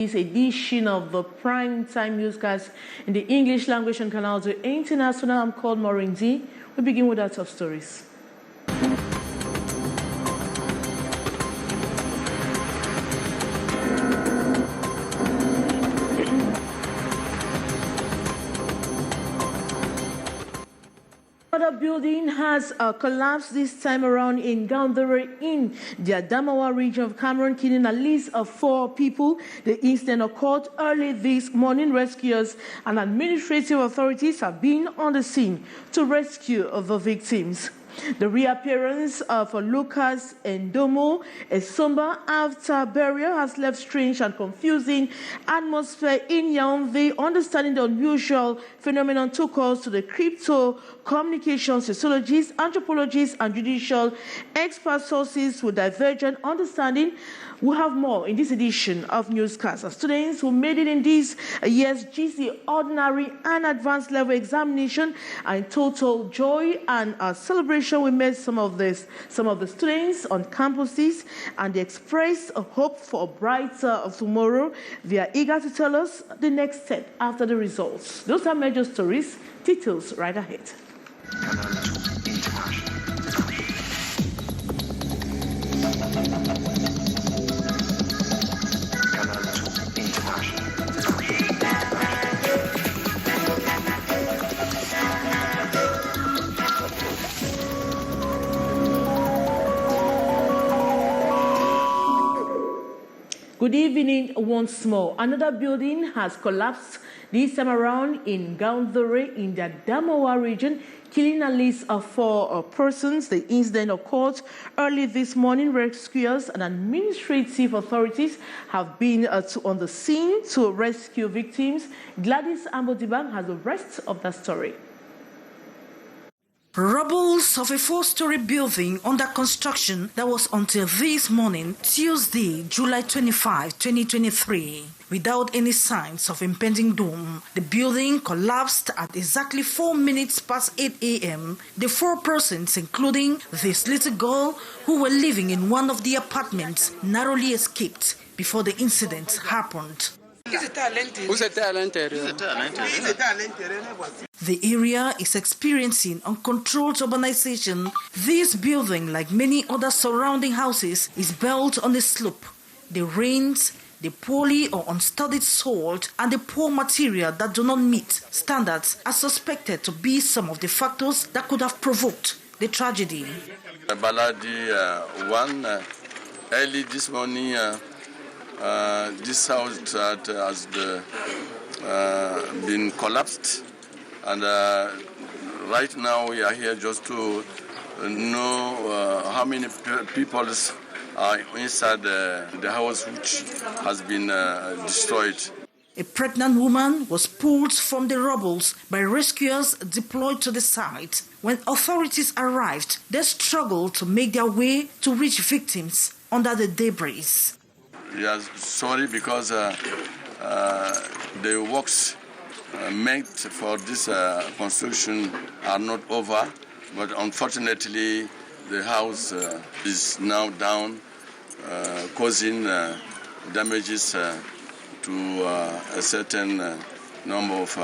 This edition of the prime time newscast in the English language and Canal International. I'm called Maureen D. We begin with our top stories. Another building has collapsed this time around in Ngaoundere in the Adamawa region of Cameroon, killing at least 4 people. The incident occurred early this morning. Rescuers and administrative authorities have been on the scene to rescue the victims. The reappearance of Lucas Ndomo, a somber after burial, has left strange and confusing atmosphere in Yaoundé. Understanding the unusual phenomenon took us to the crypto communication sociologists, anthropologists, and judicial expert sources with divergent understanding. We have more in this edition of Newscast. Students who made it in this year's GC ordinary and advanced level examination are in total joy and celebration. We met some of the students on campuses, and they expressed a hope for a brighter tomorrow. They are eager to tell us the next step after the results. Those are major stories. Details right ahead. Good evening once more. Another building has collapsed this time around in Ngaoundere in the Adamawa region, killing at least 4 persons. The incident occurred early this morning. Rescuers and administrative authorities have been on the scene to rescue victims. Gladys Ambodibang has the rest of that story. Rubbles of a 4-story building under construction that was until this morning, Tuesday, July 25, 2023. Without any signs of impending doom, the building collapsed at exactly 4 minutes past 8 a.m. The 4 persons, including this little girl who were living in one of the apartments, narrowly escaped before the incident happened. The area is experiencing uncontrolled urbanization. This building, like many other surrounding houses, is built on a slope. The rains, the poorly or unstudied soil, and the poor material that do not meet standards are suspected to be some of the factors that could have provoked the tragedy. Early this morning, this house has been collapsed, and right now we are here just to know how many people are inside the house which has been destroyed. A pregnant woman was pulled from the rubbles by rescuers deployed to the site. When authorities arrived, they struggled to make their way to reach victims under the debris. Yes, sorry, because the works made for this construction are not over, but unfortunately the house is now down, causing damages to a certain number of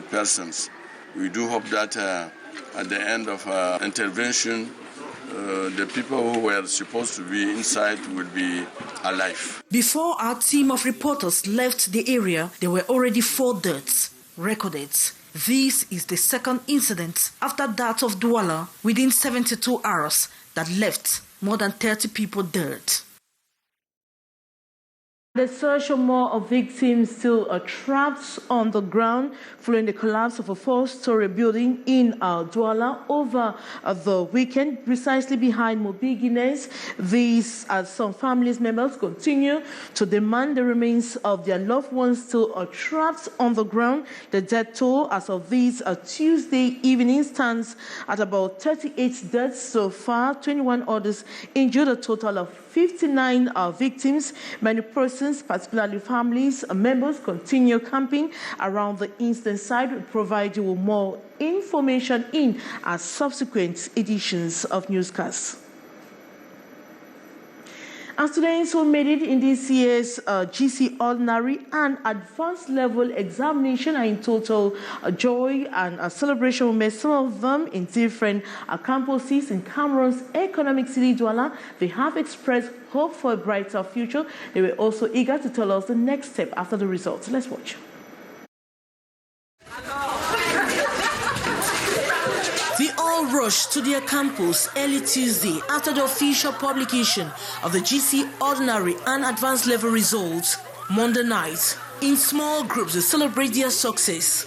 persons. We do hope that at the end of intervention, the people who were supposed to be inside will be alive. Before our team of reporters left the area, there were already 4 deaths recorded. This is the second incident after that of Douala within 72 hours that left more than 30 people dead. The search for more victims still trapped on the ground following the collapse of a 4-story building in Douala over the weekend, precisely behind Mobigines. These, as some families members continue to demand the remains of their loved ones still trapped on the ground. The death toll as of this Tuesday evening stands at about 38 deaths so far, 21 others injured, a total of 59 victims. Many persons, particularly families, members, continue camping around the incident site. We'll provide you with more information in our subsequent editions of Newscasts. And students who made it in this year's GC Ordinary and Advanced Level examination are in total joy and a celebration. We met some of them in different campuses in Cameroon's economic city, Douala. They have expressed hope for a brighter future. They were also eager to tell us the next step after the results. Let's watch. They all rushed to their campus early Tuesday after the official publication of the GC Ordinary and Advanced Level results Monday night. In small groups, they celebrate their success.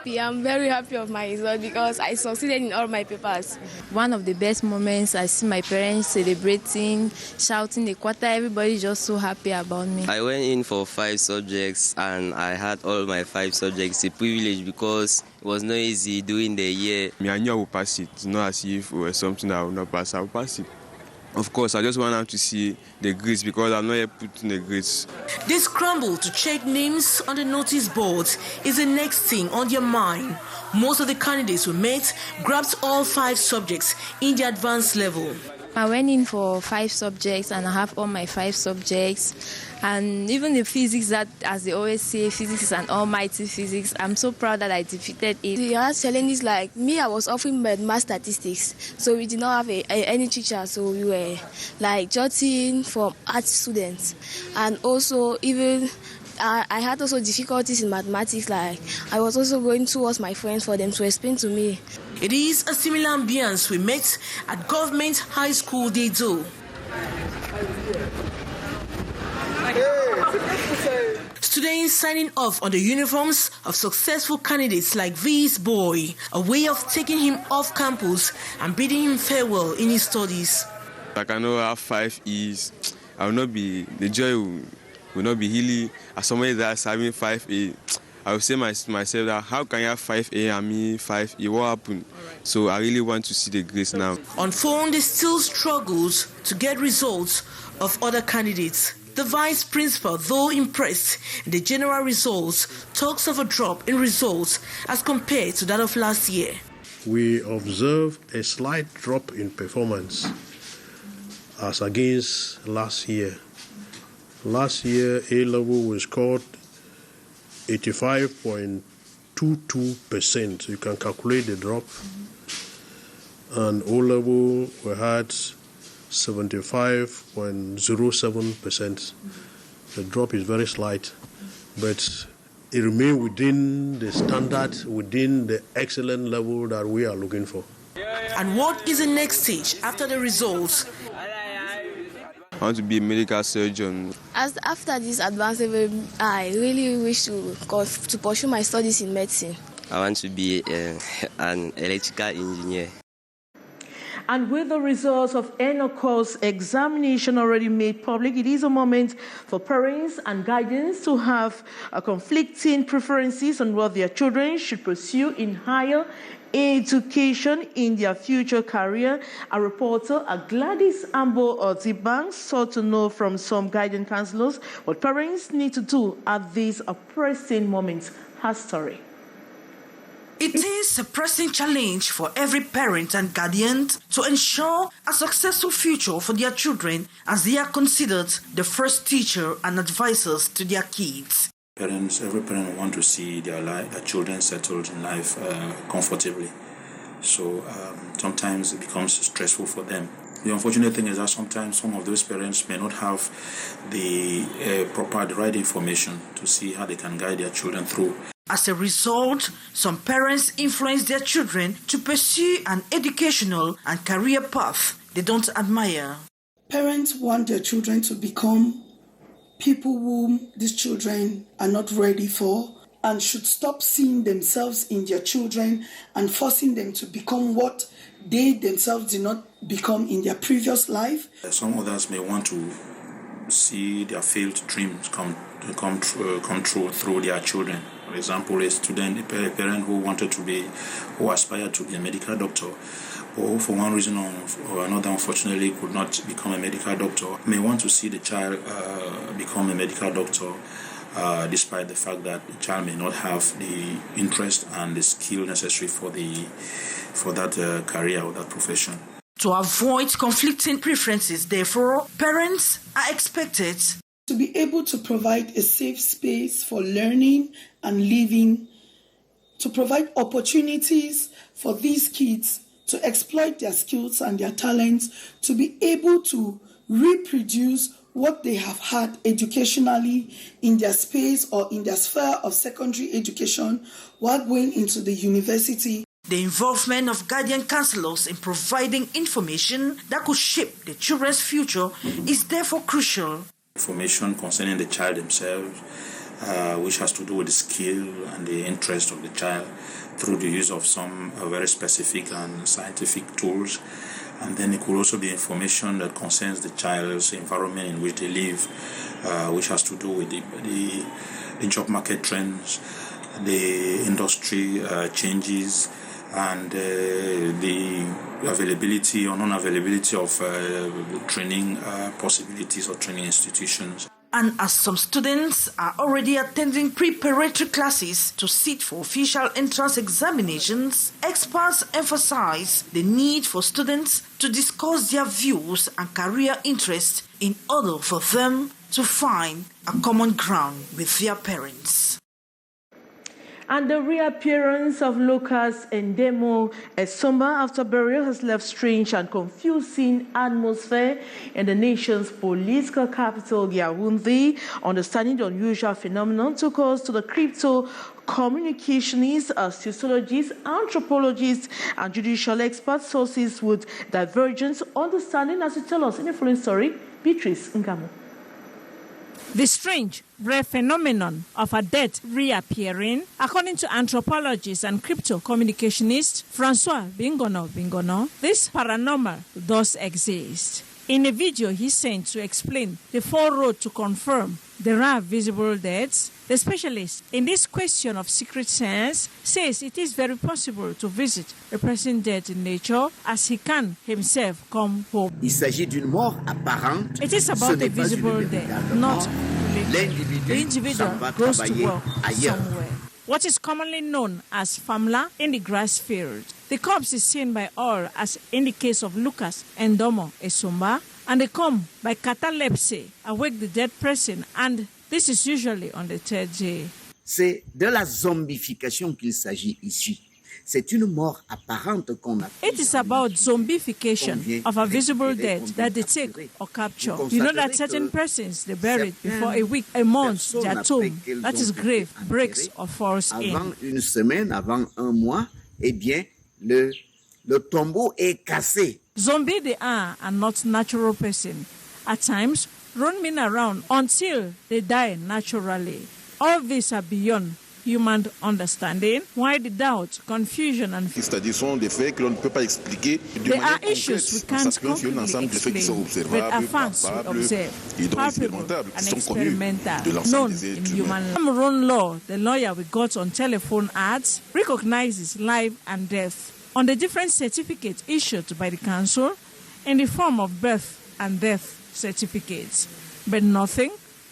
I'm very happy of my result because I succeeded in all my papers. One of the best moments, I see my parents celebrating, shouting the quarter. Everybody just so happy about me. I went in for 5 subjects and I had all my 5 subjects. It's a privilege because it was not easy doing the year. I knew I would pass it. It's not as if it was something I would not pass. I would pass it. Of course, I just want them to see the grades because I'm not yet putting the grades. This scramble to check names on the notice boards is the next thing on their mind. Most of the candidates we met grabbed all 5 subjects in the advanced level. I went in for 5 subjects and I have all my 5 subjects. And even the physics, that, as they always say, physics is an almighty physics. I'm so proud that I defeated it. The other challenge is like me, I was offering math statistics. So we did not have any teacher. So we were like jotting from art students. And also even I had also difficulties in mathematics. Like I was also going towards my friends for them to explain to me. It is a similar ambience we met at Government High School Dedo. Students signing off on the uniforms of successful candidates like this boy, a way of taking him off campus and bidding him farewell in his studies. I cannot have 5 E's. I will not be, the joy will not be really, as somebody that's having 5A. I will say myself that how can you have 5A and me 5E? What happened? So I really want to see the grades now. On phone, they still struggles to get results of other candidates. The vice principal, though impressed in the general results, talks of a drop in results as compared to that of last year. We observe a slight drop in performance as against last year. Last year, A-level was scored 85.22%. You can calculate the drop. And O-level, we had 75.07%. The drop is very slight, but it remains within the standard, within the excellent level that we are looking for. And what is the next stage after the results? I want to be a medical surgeon. After this advanced level, I really wish to pursue my studies in medicine. I want to be an electrical engineer. And with the results of ENOCO's examination already made public, it is a moment for parents and guardians to have conflicting preferences on what their children should pursue in higher education in their future career. A reporter, Gladys Ambo Otibang, sought to know from some guidance counselors what parents need to do at this pressing moment. Her story. It is a pressing challenge for every parent and guardian to ensure a successful future for their children as they are considered the first teacher and advisors to their kids. Every parent wants to see their children settled in life comfortably. So sometimes it becomes stressful for them. The unfortunate thing is that sometimes some of those parents may not have the right information to see how they can guide their children through. As a result, some parents influence their children to pursue an educational and career path they don't admire. Parents want their children to become people whom these children are not ready for and should stop seeing themselves in their children and forcing them to become what they themselves did not become in their previous life. Some others may want to see their failed dreams come true through their children. For example, a parent who aspired to be a medical doctor, or for one reason or another, unfortunately, could not become a medical doctor, may want to see the child become a medical doctor, despite the fact that the child may not have the interest and the skill necessary for that career or that profession. To avoid conflicting preferences, therefore, parents are expected to be able to provide a safe space for learning and living, to provide opportunities for these kids to exploit their skills and their talents, to be able to reproduce what they have had educationally in their space or in their sphere of secondary education while going into the university. The involvement of guardian counselors in providing information that could shape the children's future is therefore crucial. Information concerning the child themselves, which has to do with the skill and the interest of the child through the use of some very specific and scientific tools. And then it could also be information that concerns the child's environment in which they live, which has to do with the job market trends, the industry changes, and the availability or non-availability of training possibilities or training institutions. And as some students are already attending preparatory classes to sit for official entrance examinations, experts emphasize the need for students to discuss their views and career interests in order for them to find a common ground with their parents. And the reappearance of Lucas Ndemo Esomba after burial has left strange and confusing atmosphere in the nation's political capital, Ngaoundere. Understanding the unusual phenomenon took us to the crypto communicationists, sociologists, anthropologists, and judicial experts, sources with divergent understanding, as you tell us in the following story. Beatrice Ngamo. The strange, rare phenomenon of a death reappearing, according to anthropologist and crypto communicationist Francois Bingono, this paranormal does exist. In a video he sent to explain the four roads to confirm the rare visible deaths, the specialist in this question of secret science says it is very possible to visit a person dead in nature as he can himself come home. Il s'agit d'une mort apparente. It is about a visible death, not related. The individual goes to work somewhere. What is commonly known as famla in the grass field. The corpse is seen by all, as in the case of Lucas Ndemo Esomba, and they come by catalepsy, awake the dead person, and this is usually on the third day. C'est de la zombification qu'il s'agit ici. C'est une mort apparente qu'on a. It is about zombification of a visible death that they take or capture. You know that certain persons they buried before a week, a month, their tomb, that is grave, breaks or falls in. Avant une semaine, avant un mois, eh bien, le tombeau est cassé. Zombie they are and not natural person. At times, roaming around until they die naturally. All these are beyond human understanding. Why the doubt, confusion, and fear? There are issues we can't completely explain, but are facts we observe, palpable and experimental, known in human life. Cameroon law, the lawyer we got on telephone ads, recognizes life and death on the different certificates issued by the council in the form of birth and death certificates, but nothing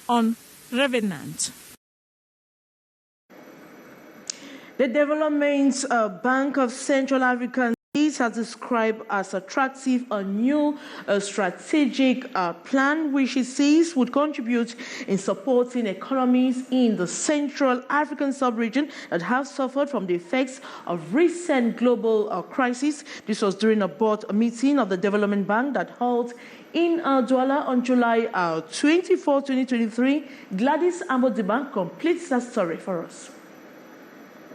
on revenant. The Development Bank of Central African States has described as attractive a new strategic plan, which it says would contribute in supporting economies in the Central African sub-region that have suffered from the effects of recent global crisis. This was during a board meeting of the Development Bank that held in Douala on July 24, 2023. Gladys Ambodiba completes that story for us.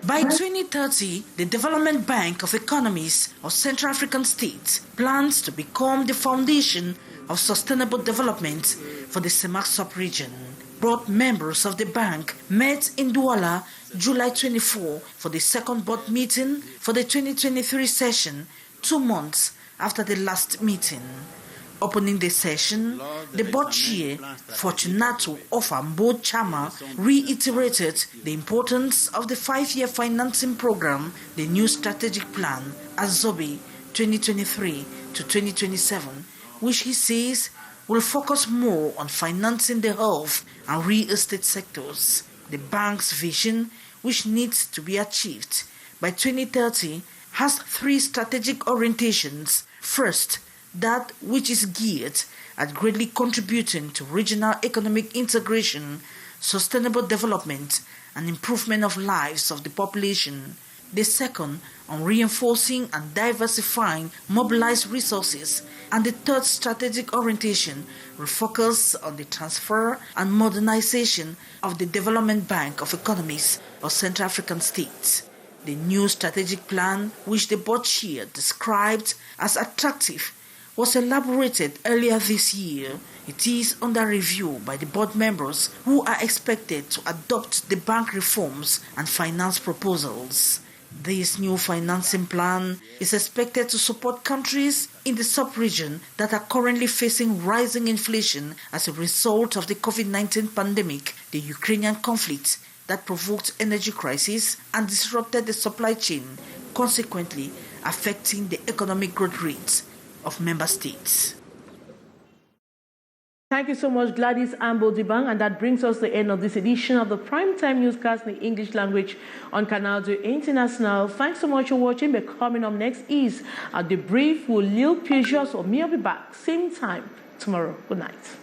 By 2030, the Development Bank of Economies of Central African States plans to become the foundation of sustainable development for the CEMAC sub-region. Board members of the bank met in Douala July 24 for the second board meeting for the 2023 session, 2 months after the last meeting. Opening the session, the board chair, Fortunato Ofambo Chama, reiterated the importance of the 5-year financing program, the new strategic plan, Azobi 2023 to 2027, which he says will focus more on financing the health and real estate sectors. The bank's vision, which needs to be achieved by 2030, has 3 strategic orientations: First, that which is geared at greatly contributing to regional economic integration, sustainable development, and improvement of lives of the population. The second, on reinforcing and diversifying mobilized resources. And the third strategic orientation will focus on the transfer and modernization of the Development Bank of Economies of Central African States. The new strategic plan, which the board chair described as attractive, was elaborated earlier this year. It is under review by the board members who are expected to adopt the bank reforms and finance proposals. This new financing plan is expected to support countries in the sub-region that are currently facing rising inflation as a result of the COVID-19 pandemic, the Ukrainian conflict that provoked energy crisis and disrupted the supply chain, consequently affecting the economic growth rates of member states. Thank you so much, Gladys Ambo-Dibang, and that brings us to the end of this edition of the Primetime Newscast in the English language on Canal International. Thanks so much for watching. But coming up next is a debrief with Lil Pujos, or me. I'll be back same time tomorrow. Good night.